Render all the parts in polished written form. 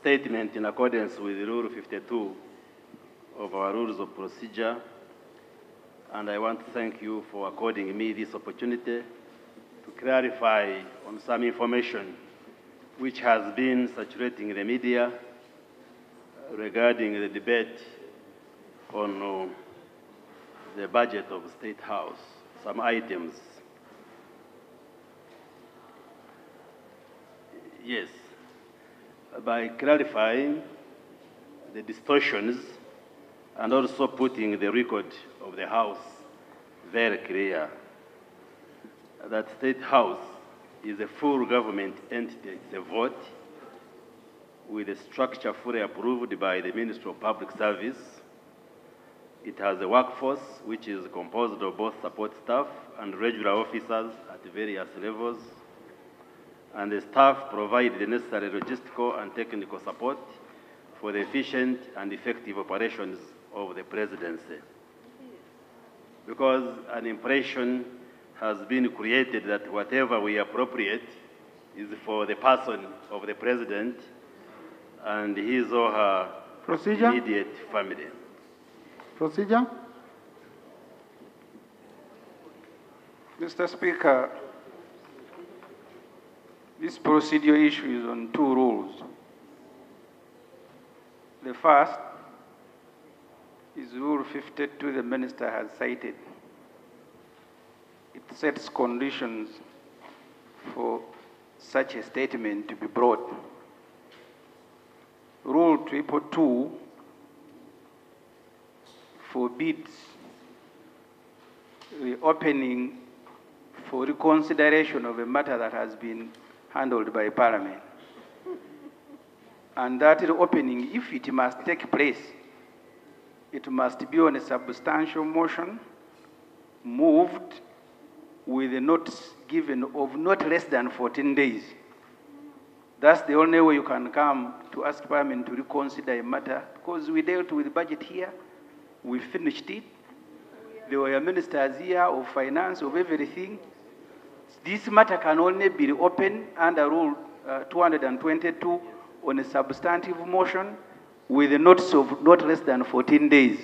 statement in accordance with Rule 52 of our Rules of Procedure, and I want to thank you for according me this opportunity to clarify on some information which has been saturating the media regarding the debate on the budget of State House, some items. Yes, by clarifying the distortions and also putting the record of the House very clear that State House is a full government entity, it's a vote with a structure fully approved by the Ministry of Public Service. It has a workforce which is composed of both support staff and regular officers at various levels, and the staff provide the necessary logistical and technical support for the efficient and effective operations of the presidency. Because an impression has been created that whatever we appropriate is for the person of the president and his or her immediate family. Procedure. Mr. Speaker, this procedure issue is on two rules. The first is Rule 52 the Minister has cited. It sets conditions for such a statement to be brought. Rule 222 forbids reopening for reconsideration of a matter that has been handled by Parliament. And that reopening, if it must take place, it must be on a substantial motion moved with a notice given of not less than 14 days. That's the only way you can come to ask Parliament to reconsider a matter, because we dealt with the budget here, we finished it. There were ministers here of finance, of everything. This matter can only be reopened under Rule 222 on a substantive motion with a notice of not less than 14 days.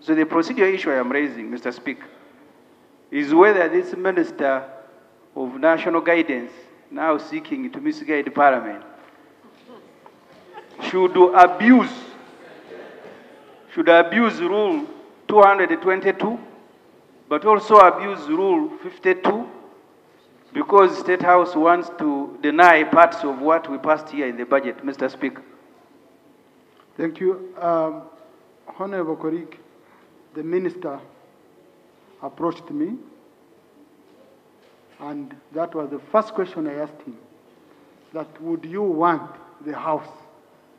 So the procedural issue I am raising, Mr. Speaker, is whether this Minister of National Guidance, now seeking to misguide Parliament, should abuse Rule 222, but also abuse Rule 52, because State House wants to deny parts of what we passed here in the budget, Mr. Speaker. Thank you. Honorable colleague, the Minister approached me, and that was the first question I asked him, that would you want the House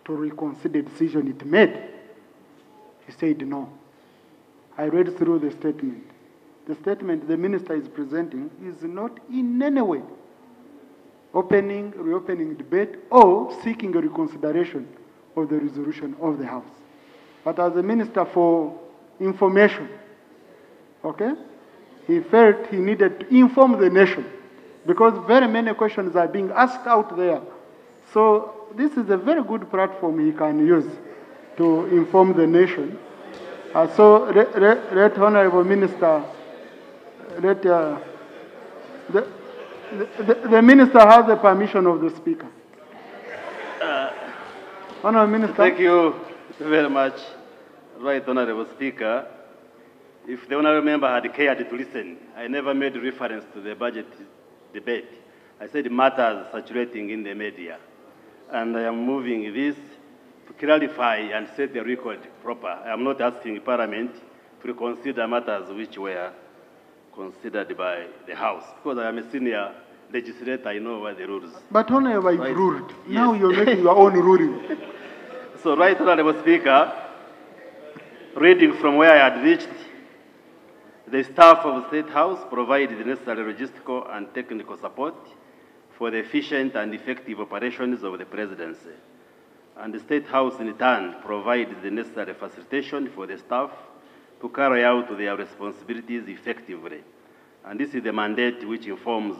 to reconsider the decision it made? He said no. I read through the statement. The statement the Minister is presenting is not in any way reopening debate or seeking a reconsideration of the resolution of the House. But as a Minister for Information, okay, he felt he needed to inform the nation because very many questions are being asked out there. So this is a very good platform he can use to inform the nation. So let Honorable Minister, the Minister has the permission of the Speaker. Honorable Minister. Thank you very much, Right Honorable Speaker. If the Honorable Member had cared to listen, I never made reference to the budget debate. I said matters saturating in the media. And I am moving this to clarify and set the record proper. I am not asking Parliament to reconsider matters which were considered by the House, because I am a senior legislator, I know what the rules. But Honorable, right. You've ruled. Yes. Now you're making your own ruling. So, Right Honorable Speaker, reading from where I had reached, the staff of the State House provided the necessary logistical and technical support for the efficient and effective operations of the presidency. And the State House, in turn, provided the necessary facilitation for the staff to carry out their responsibilities effectively. And this is the mandate which informs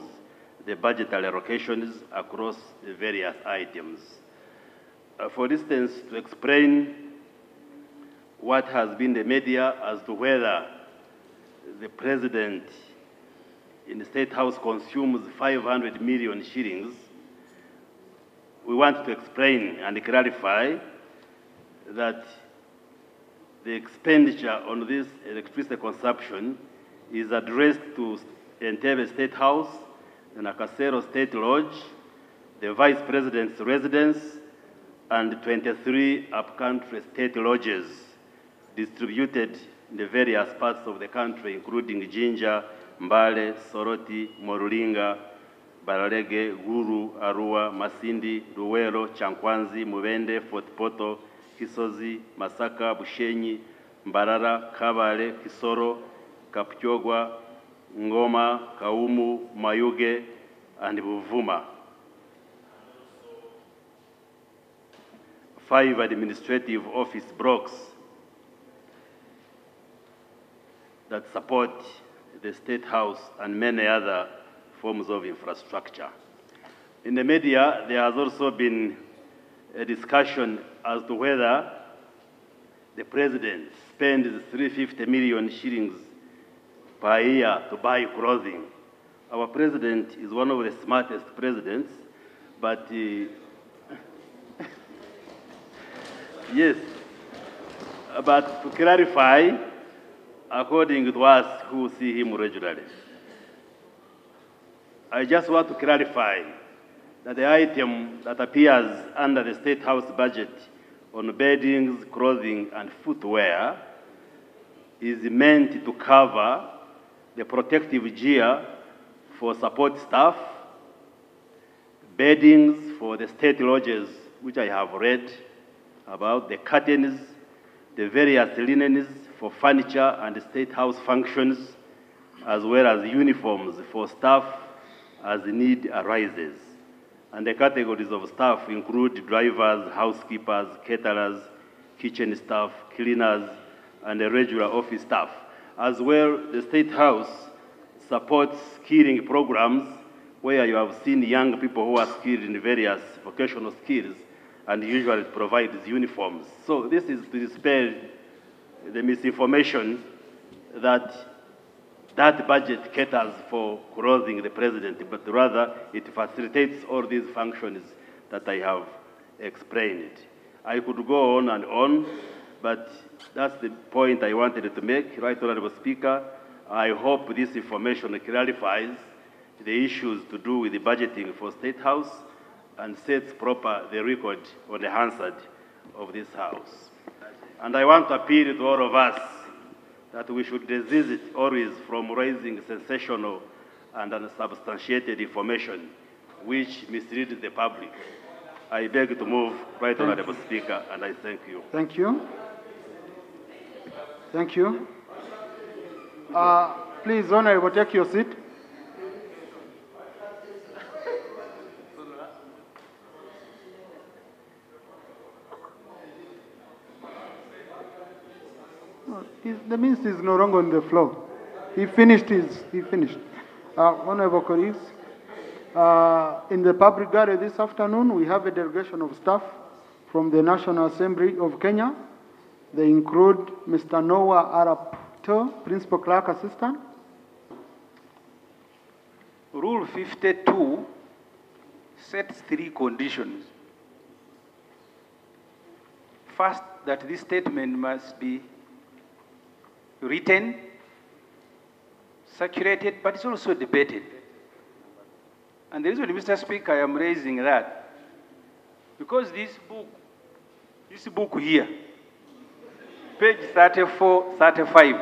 the budgetary allocations across the various items. for instance, to explain what has been the media as to whether the president in the State House consumes 500 million shillings, we want to explain and clarify that the expenditure on this electricity consumption is addressed to Entebbe State House, the Nakasero State Lodge, the Vice President's residence, and 23 upcountry state lodges distributed in the various parts of the country, including Jinja, Mbale, Soroti, Morulinga, Baralege, Guru, Arua, Masindi, Luwero, Chankwanzi, Mubende, Fort Poto, Kisozi, Masaka, Bushenyi, Mbarara, Kabale, Kisoro, Kapchogwa, Ngoma, Kaumu, Mayuge, and Buvuma. 5 administrative office blocks that support the State House and many other forms of infrastructure. In the media, there has also been a discussion as to whether the president spends 350 million shillings per year to buy clothing. Our president is one of the smartest presidents, but yes, but to clarify, according to us who see him regularly, I just want to clarify that the item that appears under the State House budget on beddings, clothing, and footwear is meant to cover the protective gear for support staff, beddings for the state lodges, which I have read about, the curtains, the various linens for furniture and State House functions, as well as uniforms for staff as the need arises. And the categories of staff include drivers, housekeepers, caterers, kitchen staff, cleaners, and the regular office staff. As well, the State House supports skilling programs where you have seen young people who are skilled in various vocational skills and usually provides uniforms. So this is to dispel the misinformation that that budget caters for clothing the president, but rather it facilitates all these functions that I have explained. I could go on, but that's the point I wanted to make. Right, Honorable Speaker, I hope this information clarifies the issues to do with the budgeting for State House and sets proper the record on the Hansard of this House. And I want to appeal to all of us that we should resist always from raising sensational and unsubstantiated information which misleads the public. I beg to move, Right Honorable Speaker, and I thank you. Thank you. Thank you. Please, Honorable, take your seat. The minister is no longer on the floor. He finished. Honorable colleagues, in the public gallery this afternoon, we have a delegation of staff from the National Assembly of Kenya. They include Mr. Noah Arap, Principal Clerk Assistant. Rule 52 sets 3 conditions. First, that this statement must be written, circulated, but it's also debated. And the reason, Mr. Speaker, I am raising that, because this book here, page 34, 35,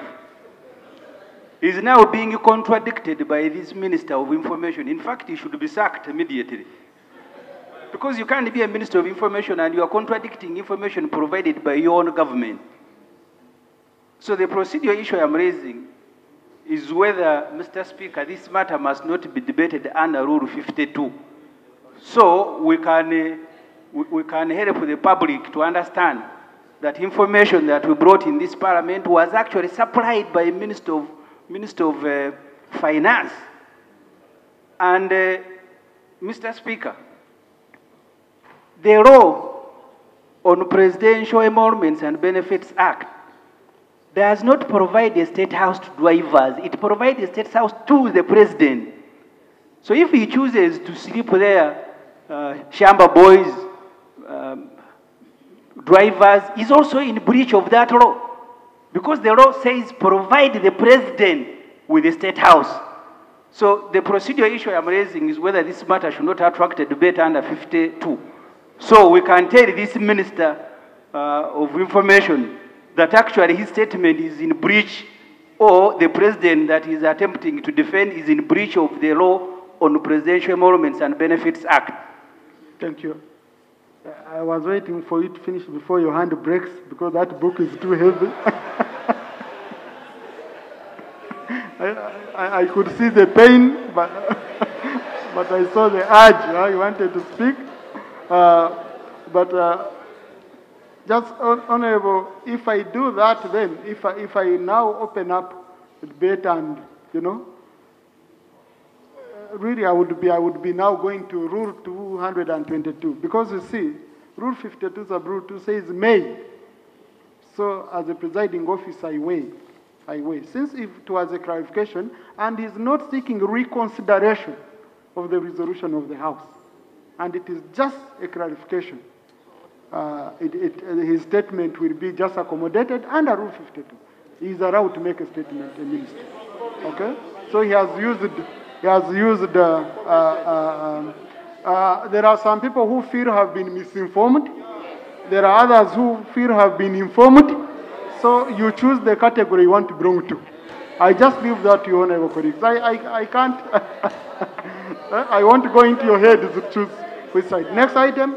is now being contradicted by this Minister of Information. In fact, he should be sacked immediately. Because you can't be a Minister of Information and you are contradicting information provided by your own government. So the procedural issue I am raising is whether, Mr. Speaker, this matter must not be debated under Rule 52. So we can help the public to understand that information that we brought in this Parliament was actually supplied by Minister of Finance. And, Mr. Speaker, the law on Presidential Emoluments and Benefits Act does not provide a state house to drivers. It provides a state house to the president. So if he chooses to sleep there, Shamba boys, drivers, is also in breach of that law. Because the law says provide the president with the state house. So the procedural issue I'm raising is whether this matter should not attract a debate under 52. So we can tell this Minister of Information that actually his statement is in breach, or the president that is attempting to defend is in breach of the law on Presidential Emoluments and Benefits Act. Thank you. I was waiting for you to finish before your hand breaks because that book is too heavy. I could see the pain, but but I saw the urge. You wanted to speak. Just, Honorable, if I do that, then if I now open up the debate and, you know, really I would be now going to Rule 222, because you see, Rule 52 sub Rule 2 says may. So as a presiding officer, I weigh. Since it was a clarification and is not seeking reconsideration of the resolution of the House, and it is just a clarification, his statement will be just accommodated under Rule 52. He is allowed to make a statement, a minister. Okay? So he has used. There are some people who feel have been misinformed. There are others who feel have been informed. So you choose the category you want to belong to. I just leave that to your honorable colleagues. I can't. I want to go into your head to choose which side. Next item.